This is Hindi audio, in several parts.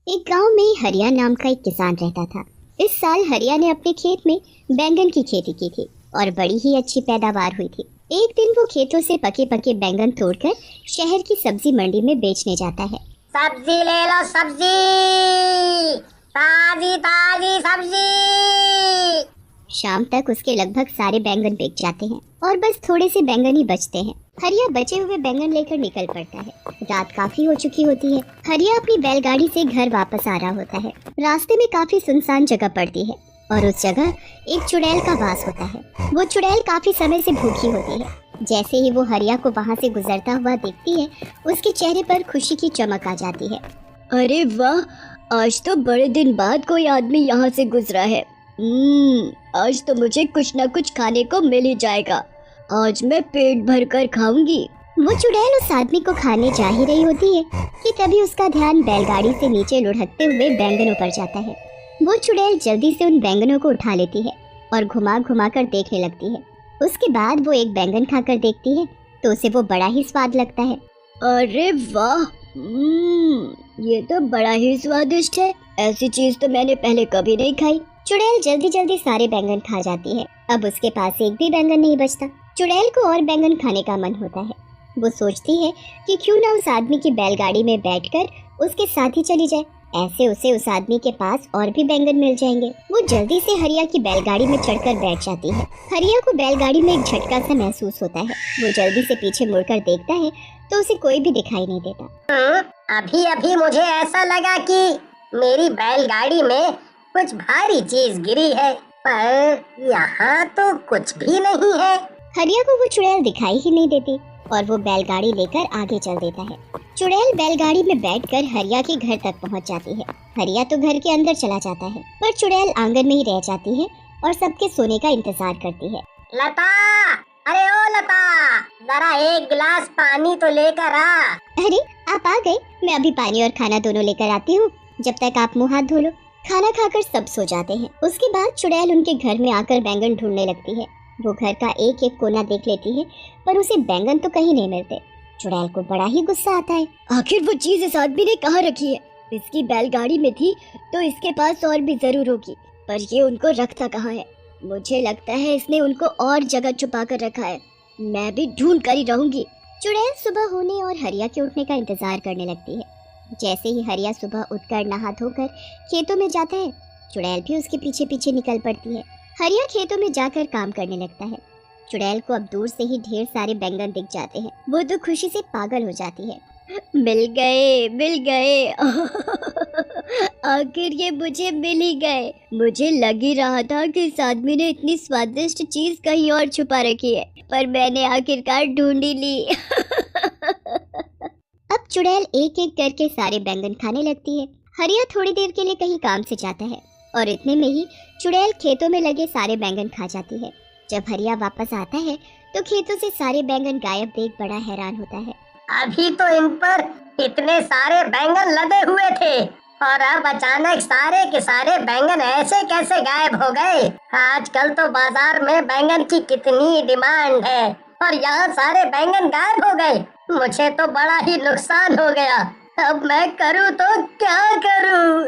एक गांव में हरिया नाम का एक किसान रहता था। इस साल हरिया ने अपने खेत में बैंगन की खेती की थी और बड़ी ही अच्छी पैदावार हुई थी। एक दिन वो खेतों से पके पके बैंगन तोड़कर शहर की सब्जी मंडी में बेचने जाता है। सब्जी ले लो, सब्जी ताजी ताजी सब्जी। शाम तक उसके लगभग सारे बैंगन बिक जाते हैं और बस थोड़े से बैंगन ही बचते हैं। हरिया बचे हुए बैंगन लेकर निकल पड़ता है। रात काफी हो चुकी होती है। हरिया अपनी बैलगाड़ी से घर वापस आ रहा होता है। रास्ते में काफी सुनसान जगह पड़ती है और उस जगह एक चुड़ैल का वास होता है। वो चुड़ैल काफी समय से भूखी होती है। जैसे ही वो हरिया को वहाँ से गुजरता हुआ देखती है, उसके चेहरे पर खुशी की चमक आ जाती है। अरे वाह, आज तो बड़े दिन बाद कोई आदमी यहाँ से गुजरा है। आज तो मुझे कुछ ना कुछ खाने को मिल ही जाएगा। आज मैं पेट भर कर खाऊंगी। वो चुड़ैल उस आदमी को खाने जा ही रही होती है कि तभी उसका ध्यान बैलगाड़ी से नीचे लुढ़कते हुए बैंगनों पर जाता है। वो चुड़ैल जल्दी से उन बैंगनों को उठा लेती है और घुमा घुमा कर देखने लगती है। उसके बाद वो एक बैंगन खाकर देखती है तो उसे वो बड़ा ही स्वाद लगता है। अरे वाह, ये तो बड़ा ही स्वादिष्ट है। ऐसी चीज तो मैंने पहले कभी नहीं खाई। चुड़ैल जल्दी जल्दी सारे बैंगन खा जाती है। अब उसके पास एक भी बैंगन नहीं बचता। चुड़ैल को और बैंगन खाने का मन होता है। वो सोचती है कि क्यों ना उस आदमी की बैलगाड़ी में बैठकर उसके साथ ही चली जाए। ऐसे उसे उस आदमी के पास और भी बैंगन मिल जाएंगे। वो जल्दी से हरिया की बैलगाड़ी में चढ़कर बैठ जाती है। हरिया को बैलगाड़ी में एक झटका सा महसूस होता है। वो जल्दी से पीछे मुड़कर देखता है तो उसे कोई भी दिखाई नहीं देता। अभी अभी मुझे ऐसा लगा कि मेरी बैलगाड़ी में कुछ भारी चीज गिरी है, पर यहाँ तो कुछ भी नहीं है। हरिया को वो चुड़ैल दिखाई ही नहीं देती और वो बैलगाड़ी लेकर आगे चल देता है। चुड़ैल बैलगाड़ी में बैठकर हरिया के घर तक पहुंच जाती है। हरिया तो घर के अंदर चला जाता है, पर चुड़ैल आंगन में ही रह जाती है और सबके सोने का इंतजार करती है। लता, अरे ओ लता, जरा एक गिलास पानी तो लेकर आ। अरे आप आ गए, मैं अभी पानी और खाना दोनों लेकर आती हूँ। जब तक आप मुँह हाथ धो लो। खाना खाकर सब सो जाते हैं। उसके बाद चुड़ैल उनके घर में आकर बैंगन ढूंढने लगती है। वो घर का एक एक कोना देख लेती है, पर उसे बैंगन तो कहीं नहीं मिलते। चुड़ैल को बड़ा ही गुस्सा आता है। आखिर वो चीज इस आदमी ने कहाँ रखी है? इसकी बैलगाड़ी में थी तो इसके पास और भी जरूर होगी, पर ये उनको रखता कहाँ है? मुझे लगता है इसने उनको और जगह छुपा कर रखा है। मैं भी ढूंढ कर ही रहूंगी। चुड़ैल सुबह होने और हरिया के उठने का इंतजार करने लगती है। जैसे ही हरिया सुबह उठकर नहा धोकर खेतों में जाता है, चुड़ैल भी उसके पीछे पीछे निकल पड़ती है। हरिया खेतों में जाकर काम करने लगता है। चुड़ैल को अब दूर से ही ढेर सारे बैंगन दिख जाते हैं। वो तो खुशी से पागल हो जाती है। मिल गए, मिल गए। आखिर ये मुझे मिल ही गए। मुझे लग ही रहा था कि इस आदमी ने इतनी स्वादिष्ट चीज कहीं और छुपा रखी है, पर मैंने आखिरकार ढूंढ ही ली। अब चुड़ैल एक एक करके सारे बैंगन खाने लगती है। हरिया थोड़ी देर के लिए कहीं काम से जाता है और इतने में ही चुड़ैल खेतों में लगे सारे बैंगन खा जाती है। जब हरिया वापस आता है तो खेतों से सारे बैंगन गायब देख बड़ा हैरान होता है। अभी तो इन पर इतने सारे बैंगन लदे हुए थे और अब अचानक सारे के सारे बैंगन ऐसे कैसे गायब हो गए? आजकल तो बाजार में बैंगन की कितनी डिमांड है और यहाँ सारे बैंगन गायब हो गए। मुझे तो बड़ा ही नुकसान हो गया। अब मैं करूँ तो क्या करूँ?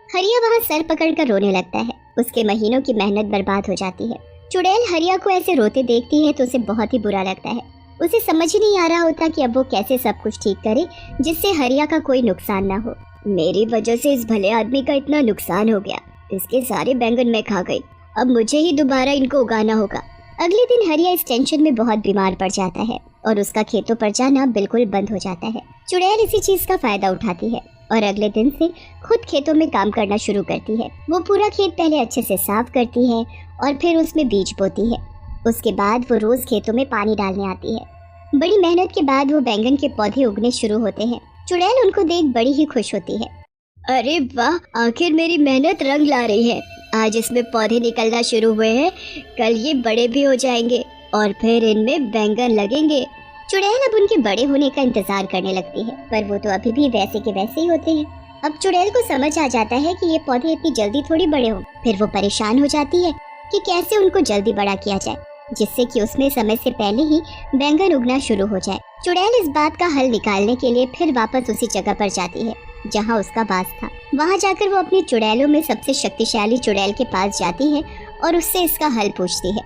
हरिया वहाँ सर पकड़कर रोने लगता है। उसके महीनों की मेहनत बर्बाद हो जाती है। चुड़ैल हरिया को ऐसे रोते देखती है तो उसे बहुत ही बुरा लगता है। उसे समझ ही नहीं आ रहा होता कि अब वो कैसे सब कुछ ठीक करे जिससे हरिया का कोई नुकसान ना हो। मेरी वजह से इस भले आदमी का इतना नुकसान हो गया। इसके सारे बैंगन मैं खा गई। अब मुझे ही दोबारा इनको उगाना होगा। अगले दिन हरिया इस टेंशन में बहुत बीमार पड़ जाता है और उसका खेतों पर जाना बिल्कुल बंद हो जाता है। चुड़ैल इसी चीज का फायदा उठाती है और अगले दिन से खुद खेतों में काम करना शुरू करती है। वो पूरा खेत पहले अच्छे से साफ करती है और फिर उसमें बीज बोती है। उसके बाद वो रोज खेतों में पानी डालने आती है। बड़ी मेहनत के बाद वो बैंगन के पौधे उगने शुरू होते हैं। चुड़ैल उनको देख बड़ी ही खुश होती है। अरे वाह, आखिर मेरी मेहनत रंग ला रही है। आज इसमें पौधे निकलना शुरू हुए हैं, कल ये बड़े भी हो जाएंगे और फिर इनमें बैंगन लगेंगे। चुड़ैल अब उनके बड़े होने का इंतजार करने लगती है, पर वो तो अभी भी वैसे के वैसे ही होते हैं। अब चुड़ैल को समझ आ जाता है कि ये पौधे इतनी जल्दी थोड़ी बड़े हों। फिर वो परेशान हो जाती है कि कैसे उनको जल्दी बड़ा किया जाए। जिससे कि उसमें समय से पहले ही बैंगन उगना शुरू हो जाए। चुड़ैल इस बात का हल निकालने के लिए फिर वापस उसी जगह पर जाती है जहाँ उसका वास था। वहाँ जाकर वो अपनी चुड़ैलों में सबसे शक्तिशाली चुड़ैल के पास जाती है और उससे इसका हल पूछती है।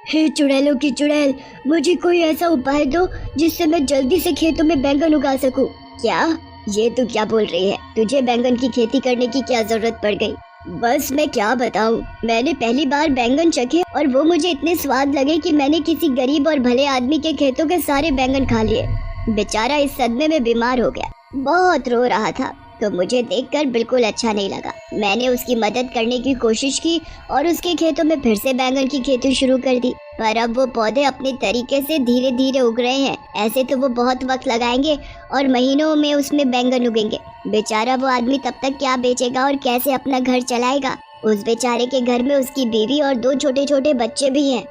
हे चुड़ैलों की चुड़ैल, मुझे कोई ऐसा उपाय दो जिससे मैं जल्दी से खेतों में बैंगन उगा सकूं। क्या? ये तू क्या बोल रही है? तुझे बैंगन की खेती करने की क्या जरूरत पड़ गई? बस मैं क्या बताऊं, मैंने पहली बार बैंगन चखे और वो मुझे इतने स्वाद लगे कि मैंने किसी गरीब और भले आदमी के खेतों के सारे बैंगन खा लिए। बेचारा इस सदमे में बीमार हो गया, बहुत रो रहा था, तो मुझे देखकर बिल्कुल अच्छा नहीं लगा। मैंने उसकी मदद करने की कोशिश की और उसके खेतों में फिर से बैंगन की खेती शुरू कर दी। पर अब वो पौधे अपने तरीके से धीरे धीरे उग रहे हैं। ऐसे तो वो बहुत वक्त लगाएंगे और महीनों में उसमें बैंगन उगेंगे। बेचारा वो आदमी तब तक क्या बेचेगा और कैसे अपना घर चलाएगा? उस बेचारे के घर में उसकी बीवी और 2 छोटे छोटे बच्चे भी हैं।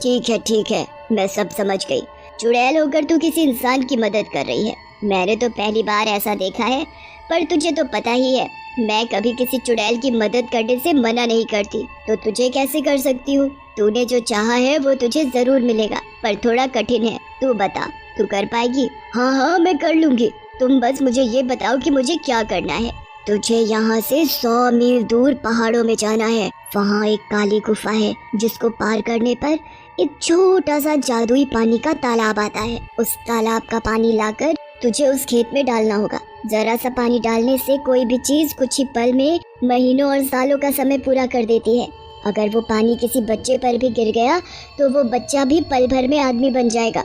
ठीक है, मैं सब समझ गई। चुड़ैल होकर तू किसी इंसान की मदद कर रही है। मैंने तो पहली बार ऐसा देखा है, पर तुझे तो पता ही है मैं कभी किसी चुड़ैल की मदद करने से मना नहीं करती, तो तुझे कैसे कर सकती हूँ? तूने जो चाहा है वो तुझे जरूर मिलेगा, पर थोड़ा कठिन है। तू बता, तू कर पाएगी? हाँ, मैं कर लूंगी। तुम बस मुझे ये बताओ कि मुझे क्या करना है। तुझे यहाँ से 100 मील दूर पहाड़ों में जाना है। वहाँ एक काली गुफा है जिसको पार करने पर एक छोटा सा जादुई पानी का तालाब आता है। उस तालाब का पानी लाकर तुझे उस खेत में डालना होगा। जरा सा पानी डालने से कोई भी चीज कुछ ही पल में महीनों और सालों का समय पूरा कर देती है। अगर वो पानी किसी बच्चे पर भी गिर गया तो वो बच्चा भी पल भर में आदमी बन जाएगा।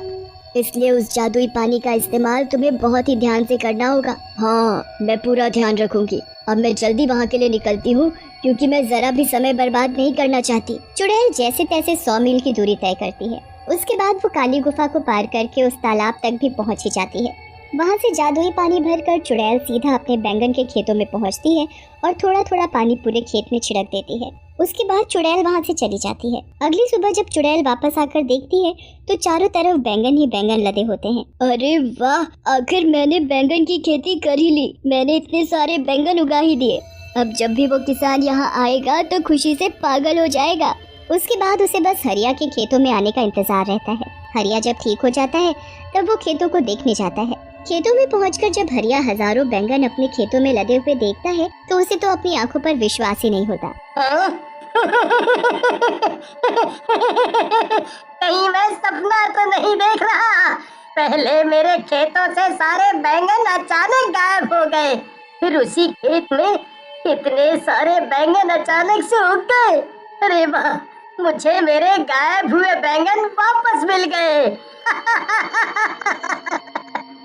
इसलिए उस जादुई पानी का इस्तेमाल तुम्हें बहुत ही ध्यान से करना होगा। हाँ, मैं पूरा ध्यान रखूंगी। अब मैं जल्दी वहाँ के लिए निकलती हूँ, क्योंकि मैं जरा भी समय बर्बाद नहीं करना चाहती। चुड़ैल जैसे तैसे 100 मील की दूरी तय करती है। उसके बाद वो काली गुफा को पार करके उस तालाब तक भी पहुँच ही जाती है। वहाँ से जादुई पानी भरकर चुड़ैल सीधा अपने बैंगन के खेतों में पहुँचती है और थोड़ा थोड़ा पानी पूरे खेत में छिड़क देती है। उसके बाद चुड़ैल वहाँ से चली जाती है। अगली सुबह जब चुड़ैल वापस आकर देखती है तो चारों तरफ बैंगन ही बैंगन लदे होते हैं। अरे वाह, आखिर मैंने बैंगन की खेती कर ही ली। मैंने इतने सारे बैंगन उगा ही दिए। अब जब भी वो किसान यहाँ आएगा तो खुशी से पागल हो जाएगा। उसके बाद उसे बस हरिया के खेतों में आने का इंतजार रहता है। हरिया जब ठीक हो जाता है तब वो खेतों को देखने जाता है। खेतों में पहुंचकर जब हरिया हजारों बैंगन अपने खेतों में लदे हुए देखता है तो उसे तो अपनी आंखों पर विश्वास ही नहीं होता। कहीं मैं सपना तो नहीं देख रहा। पहले मेरे खेतों से सारे बैंगन अचानक गायब हो गए, फिर उसी खेत में इतने सारे बैंगन अचानक से उग गए। अरे वाह, मुझे मेरे गायब हुए बैंगन वापस मिल गए।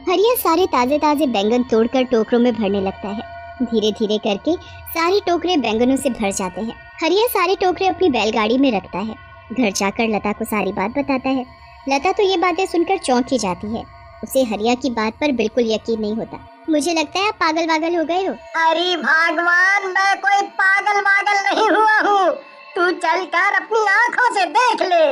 हरिया सारे ताजे ताजे बैंगन तोड़कर टोकरों में भरने लगता है। धीरे धीरे करके सारे टोकरे बैंगनों से भर जाते हैं। हरिया सारे टोकरे अपनी बैलगाड़ी में रखता है। घर जाकर लता को सारी बात बताता है। लता तो ये बातें सुनकर चौंक ही जाती है। उसे हरिया की बात पर बिल्कुल यकीन नहीं होता। मुझे लगता है आप पागल वागल हो गए हो। अरे भगवान, मैं कोई पागल वागल नहीं हुआ हूँ। तू चलकर अपनी आँखों से देख ले।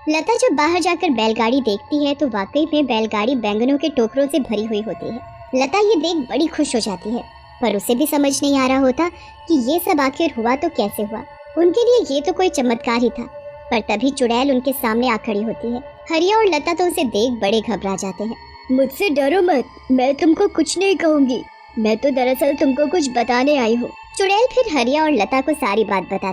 लता जब बाहर जाकर बैलगाड़ी देखती है तो वाकई में बैलगाड़ी बैंगनों के टोकरों से भरी हुई होती है। लता ये देख बड़ी खुश हो जाती है, पर उसे भी समझ नहीं आ रहा होता कि ये सब आखिर हुआ तो कैसे हुआ। उनके लिए ये तो कोई चमत्कार ही था। पर तभी चुड़ैल उनके सामने आ खड़ी होती है। हरिया और लता तो उसे देख बड़े घबरा जाते हैं। मुझसे डरो मत, मैं तुमको कुछ नहीं कहूँगी। मैं तो दरअसल तुमको कुछ बताने आई हूँ। चुड़ैल फिर हरिया और लता को सारी बात बताती